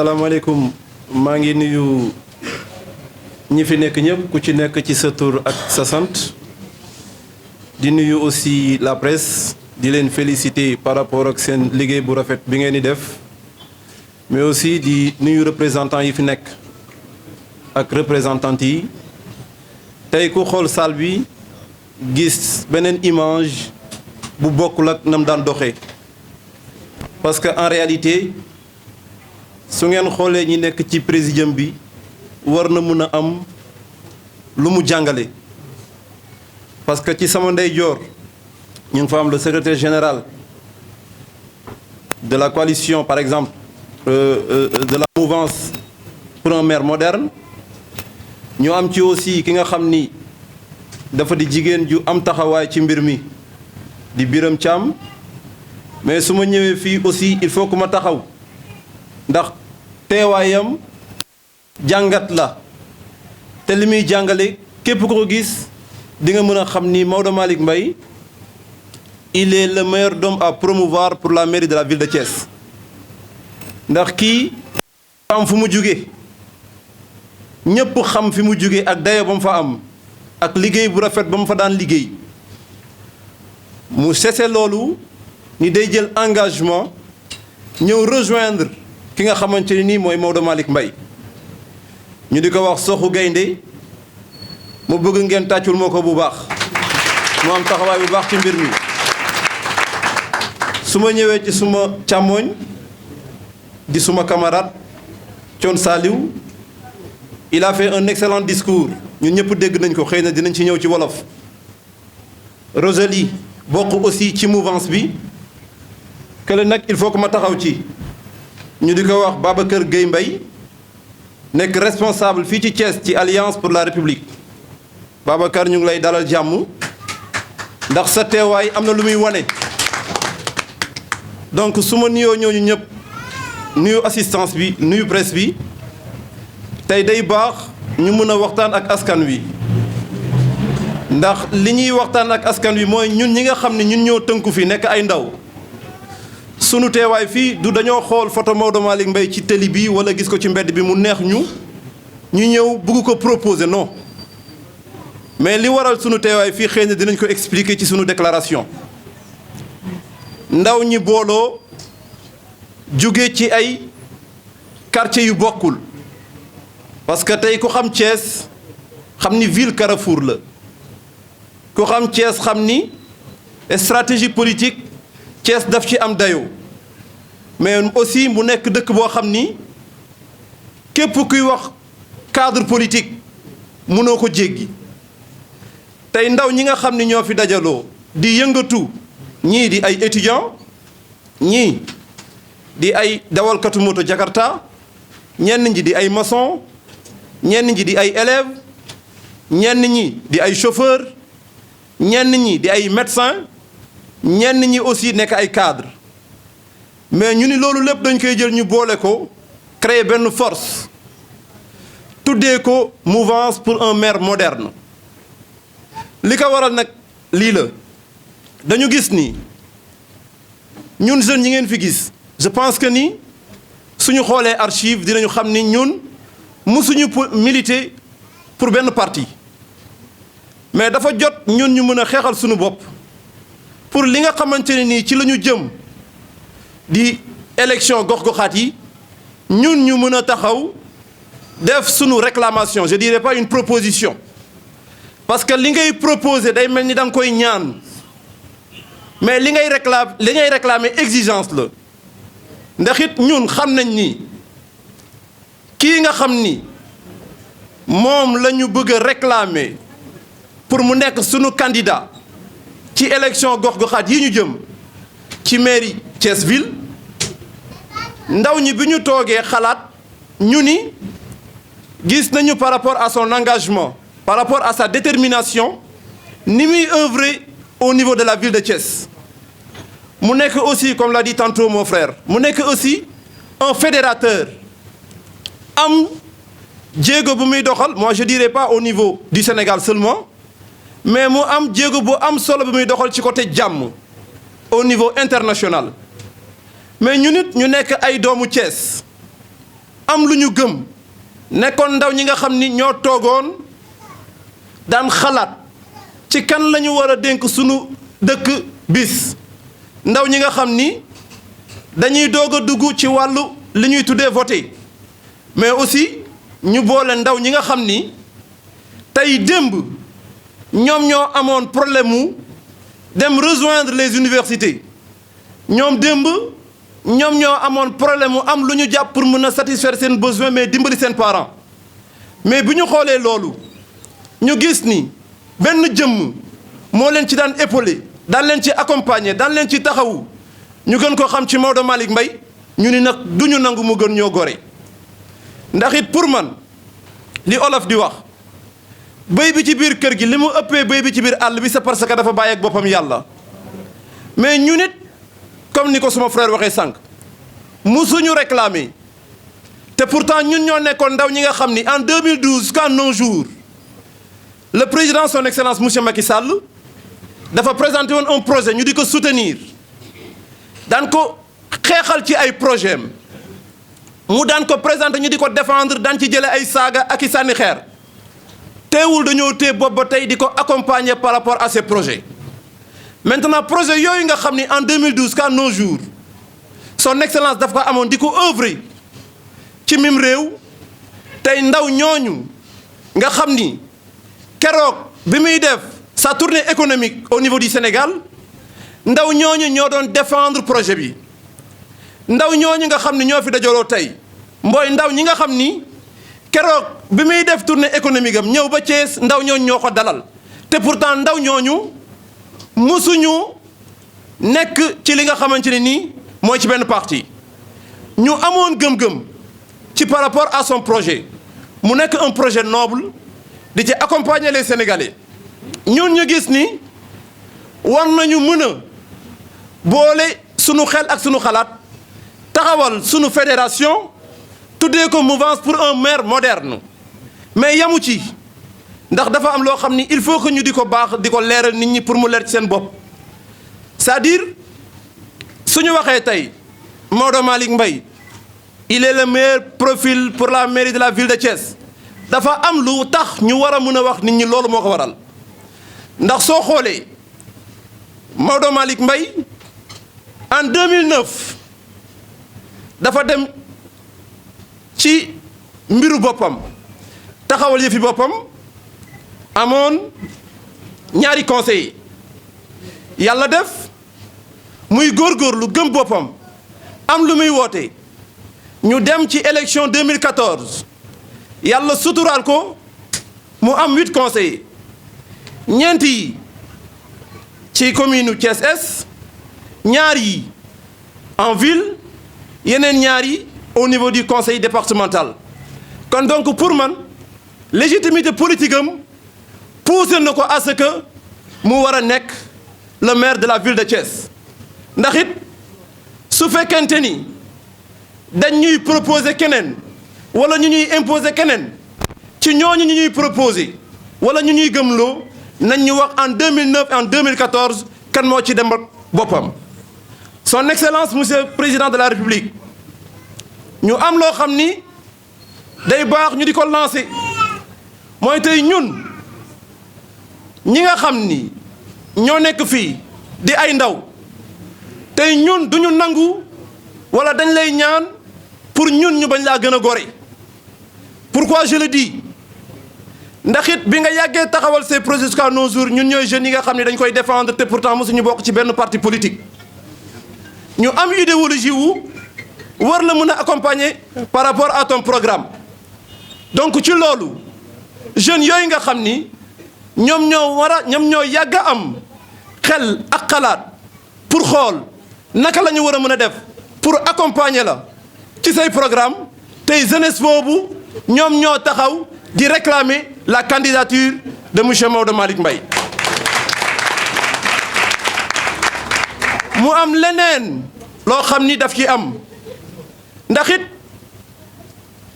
salaamaaleykum maa ngi nuyu ñi fi nekk ñëpp ku ci nekk ci sa tur ak sa sant di nuyu aussi la presse di leen féliciter par rapport ak seen liggéey bu rafet bi ngeen di def mais aussi di nuyu représentants yi fi nekk ak représentantes yi tey ku xool salle bi gis beneen image bu bokkul ak nam daan doxee parce que en réalité su ngeen xoolee ñi nekk ci présidium bi war na mun a am lu mu jàngale parce que ci sama ndeyjoor ñu ngi fa am le secrétaire général de la coalition par exemple de la mouvance pour un maire moderne ñu am ci aussi ki nga xam ni dafa di jigéen ju am taxawaay ci mbir mi di Biram Thiam mais su ma ñëwee fii aussi il faut que ma taxaw ndax teewaayam jàngat la te li muy jàngale képp ko gis di nga mën a xam ni Maodo Malick Mbaye il est le meilleur homme à promouvoir pour la mairie de la ville de Thiès ndax kii am fu mu jóge ñëpp xam fi mu jóge ak dayo ba mu fa am ak liggéey bu rafet ba mu fa daan liggéey mu cessé loolu ni day jël engagement ñëw rejoindre ki nga xamante ne nii mooy Maodo Malick Mbaye ñu di ko wax soxu gaynde mu bëgg ngeen tàccul moo ko bu baax mu am taxawaay bu baax ci mbir mi su ma ñëwee ci suma càmmooñ di suma camarade Thione Saliou il a fait un excellent discours ñun ñëpp dégg nañ ko xëy na dinañ ci ñëw ci wolof Rosalie bokk aussi ci mouvance bi kële nag il faut que ma taxaw ci ñu di ko wax Babacar Gueye Mbaye nekk responsable fii ci Thiès ci Alliance pour la République Babacar ñu ngi lay dalal jàmm ndax sa teewaay am na lu muy wane donc su ma nuyoo ñooñu ñëpp nuyu assistance bi nuyu presse bi tey day baax ñu mën a waxtaan ak askan wi ndax li ñuy waxtaan ak askan wi mooy ñun ñi nga xam ne ñun ñoo tënku fi nekk ay ndaw sunu teewaay fii du dañoo xool photo Maodo Malick Mbaye ci télé bi wala gis ko ci mbedd bi mu neex ñu ñëw bëgg ko proposer non mais li waral sunu teewaay fii xëy na dinañ ko expliquer ci sunu déclaration ndaw ñi booloo jóge ci ay quartier yu bokkul parce que tey ku xam Thiès xam ni ville Carrefour la ku xam Thiès xam ni stratégie politique Thiès daf ci am dayoo mais aussi mu nekk dëkk boo xam ni képp kuy wax cadre politique mënoo ko jéggi tey ndaw ñi nga xam ni ñoo fi dajaloo di yëngatu ñii di ay étudiants ñii di ay dawalkatu moto Jakarta ñenn ñi di ay maçon ñenn ñi di ay élèves ñenn ñi di ay chauffeur ñenn ñi di ay médecin ñenn ñi aussi nekk ay cadre mais ñu ni loolu lépp dañ koy jël ñu boole ko créer benn force tuddee ko mouvance pour un maire moderne li ko waral nag lii la dañu gis ni ñun jeunes yi ngeen fi gis je pense que ni suñu xoolee archive dinañu xam ni ñun musuñu militer pour benn parti mais dafa jot ñun ñu mën a xeexal suñu bopp pour li nga xamante ne nii ci la ñu jëm di élection gox-goxaat yi ñun ñu mën a taxaw def sunu réclamation je dirais pas une proposition parce que li ngay proposer day mel ni da nga koy ñaan mais li ngay réclamer exigence la ndax it ñun xam nañ ni kii nga xam ni moom la ñu bëgg a réclamer pour mu nekk sunu candidat ci élection gox-goxaat yi ñu jëm ci mairie Thiès ville ndaw ñi bi ñu toogee xalaat ñu ni gis nañu par rapport à son engagement par rapport à sa détermination ni muy œuvrer au niveau de la ville de Thiès mu nekk aussi comme l'a dit tantôt mon frère mu nekk aussi un fédérateur am jéego bu muy doxal moi je dirais pas au niveau du Sénégal seulement mais mu am jéego bu am solo bu muy doxal ci côté jàmm au niveau international mais ñu nit ñu nekk ay doomu Thiès am lu ñu gëm nekkoon ndaw ñi nga xam ni ñoo toogoon daan xalaat ci kan la ñu war a dénk sunu dëkk bis ndaw ñi nga xam ni dañuy doog a dugg ci wàllu li ñuy tuddee voté mais aussi ñu boole ndaw ñi nga xam ni tey démb ñoom ñoo amoon problème mu dem rejoindre les universités ñoom démb ñoom ñoo amoon problème mu am lu ñu jàpp pour mën a satisfaire seen besoin mais dimbali seen parents mais bu ñu xoolee loolu ñu gis ni benn jëmm moo leen ci daan épaulé daan leen ci accompagner daan leen ci taxawu ñu gën ko xam ci Maodo Malick Mbaye ñu ni nag du ñu nangu mu gën ñoo gore ndax it pour man li olof di wax béy bi ci biir kër gi li mu ëppee béy bi ci biir àll bi c'est parce que dafa bàyyi ak boppam yàlla mais ñu nit comme ni ko suma frère waxee sànq musuñu réclamer te pourtant ñun ñoo nekkoon ndaw ñi nga xam ni en 2012 jusqu'à nos jours le président son excellence monsieur Macky Sall dafa présenté woon un projet ñu di ko soutenir daan ko xeexal ci ay projet am mu daan ko présenté ñu di ko défendre daan ci jële ay saaga ak i sànni xeer teewul dañoo téye bopp ba tey di ko accompagner par rapport à ces projets maintenant projet yooyu nga xam ni en 2012 qu'à nos jours son excellence daf ko amoon di ko œuvrer ci mim réew tey ndaw ñooñu nga xam ni keroog bi muy def sa tournée économique au niveau du Sénégal ndaw ñooñu ñoo doon défendre projet bi ndaw ñooñu nga xam ni ñoo fi dajaloo tey mbooy ndaw ñi nga xam ni keroog bi muy def tournée économique am ñëw ba Thiès ndaw ñooñu ñoo ko dalal te pourtant ndaw ñooñu musuñu nekk ci li nga xamante ne nii mooy ci benn parti ñu amoon gëm-gëm ci par rapport à son projet mu nekk un projet noble di ci accompagner les Sénégalais ñun ñu gis ni war nañu mën a boole sunu xel ak sunu xalaat taxawal sunu fédération tuddee ko mouvance pour un maire moderne mais yamu ci ndax dafa am loo xam ni il faut que ñu di ko baax di ko leeral nit ñi pour mu leer ci seen bopp c'est-à-dire suñu waxee tey Maodo Malick Mbaye il est le meilleur profil pour la mairie de la ville de Thiès dafa am lu tax ñu war a mën a wax nit ñi loolu moo ko waral ndax soo xoolee Maodo Malick Mbaye en 2009 dafa dem ci mbiru boppam taxawal yëfi boppam amoon ñaari conseillers yàlla def muy góorgóorlu gëm boppam am lu muy woote ñu dem ci élection 2014 yàlla suturaal ko mu am 8 conseillers ñeent yi ci commune Thiès Est ñaar yi en ville yeneen ñaar yi au niveau du conseil départemental kon donc pour man légitimité politique am poussé na ko à ce que mu war a nekk le maire de la ville de Thiès ndax it su fekkente ni dañ ñuy proposer keneen wala ñu ñuy imposer keneen ci ñooñu ñu ñuy proposer wala ñu ñuy gëmloo nañ ñu wax en 2009 et en 2014 kan moo ci dem boppam son excellence monsieur le président de la république ñu am loo xam ni day baax ñu di ko lancer mooy tey ñun ñi nga xam ni ñoo nekk fii di ay ndaw tey ñun duñu nangu wala dañ lay ñaan pour ñun ñu bañ laa gën a gore pourquoi je le dis ndax it bi nga yàggee taxawal ces projets jusqu'à nos jours ñun ñooy jeunes yi nga xam ne dañ koy défendre te pourtant mosuñu bokk ci benn parti politique ñu am idéologie wu war la mën a accompagner par rapport à ton programme donc ci loolu jeunes yooyu nga xam ni ñoom ñoo yàgg a am xel ak xalaat pour xool naka la ñu war a mën a def pour accompagner la ci say programme tey jeunesse boobu ñoom ñoo taxaw di réclamer la candidature de monsieur Maodo Malick Mbaye mu am leneen loo xam ni daf ci am ndax it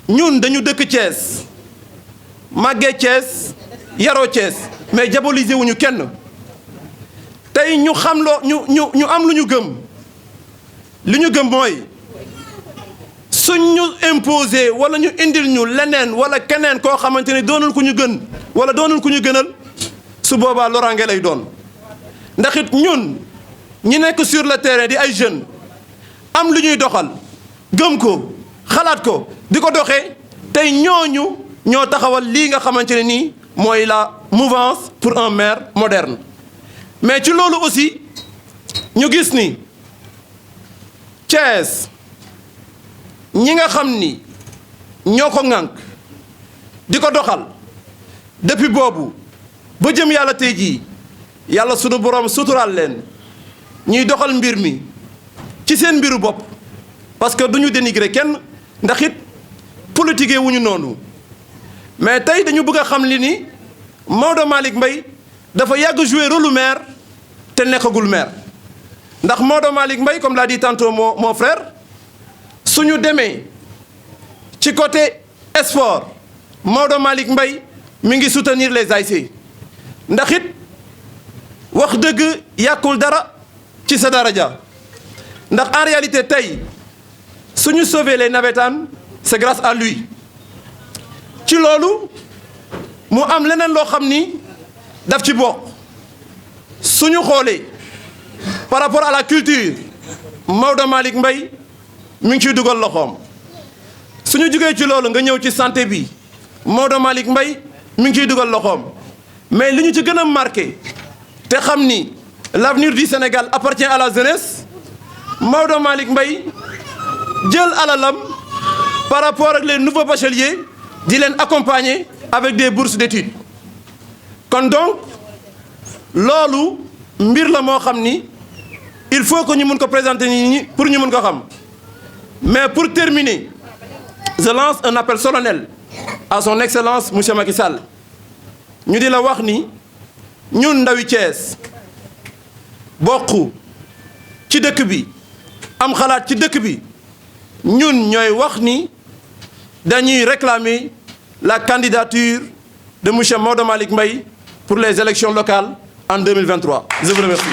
ñun dañu dëkk Thiès màggee Thiès yaroo Thiès mais diaboliser wuñu kenn tey ñu xam loo ñu am lu ñu gëm mooy suñ ñu imposer wala ñu indil ñu leneen wala keneen koo xamante ni doonul ku ñu gën wala doonul ku ñu gënal su boobaa loraange lay doon ndax it ñun ñi nekk sur le terrain di ay jeunes am lu ñuy doxal gëm ko xalaat ko di ko doxee tey ñooñu ñoo taxawal lii nga xamante ne nii mooy la mouvance pour un maire moderne mais ci loolu aussi ñu gis ni Thiès ñi nga xam ni ñoo ko ŋànk di ko doxal depuis boobu ba jëm yàlla tey jii yàlla sunu borom suturaal leen ñuy doxal mbir mi ci seen mbiru bopp parce que du ñu dénigrer kenn ndax it politique wuñu noonu mais tey dañu bëgg a xam li ni Maodo Malick Mbaye dafa yàgg jouer rôle maire te nekkagul maire ndax Maodo Malick Mbaye comme l'a dit tantôt mon frère suñu demee ci côté sport Maodo Malick Mbaye mi ngi soutenir les ASC ndax it wax dëgg yàqul dara ci sa daraja ndax en réalité tey suñu sauver les navétanes c'est grâce à lui ci loolu mu am leneen loo xam ni daf ci bokk suñu xoolee par rapport à la culture Maodo Malick Mbaye mi ngi ciy dugal loxoom suñu jugee ci loolu nga ñëw ci santé bi Maodo Malick Mbaye mi ngi ciy dugal loxoom mais li ñu ci gën a marqué te xam ni l'avenir du Sénégal appartient à la jeunesse Maodo Malick Mbaye jël alalam par rapport ak les nouveaux bacheliers di leen accompagner avec des bourses d'études kon donc loolu mbir la moo xam ni il faut que ñu mun ko présenter nit ñi pour ñu mun ko xam mais pour terminer je lance un appel solennel à son excellence monsieur Macky Sall ñu di la wax ni ñun ndawi Thiès bokk ci dëkk bi am xalaat ci dëkk bi ñun ñooy wax ni dañuy réclamer la candidature de monsieur Maodo Malick Mbaye pour les élections locales en 2023. Je vous remercie.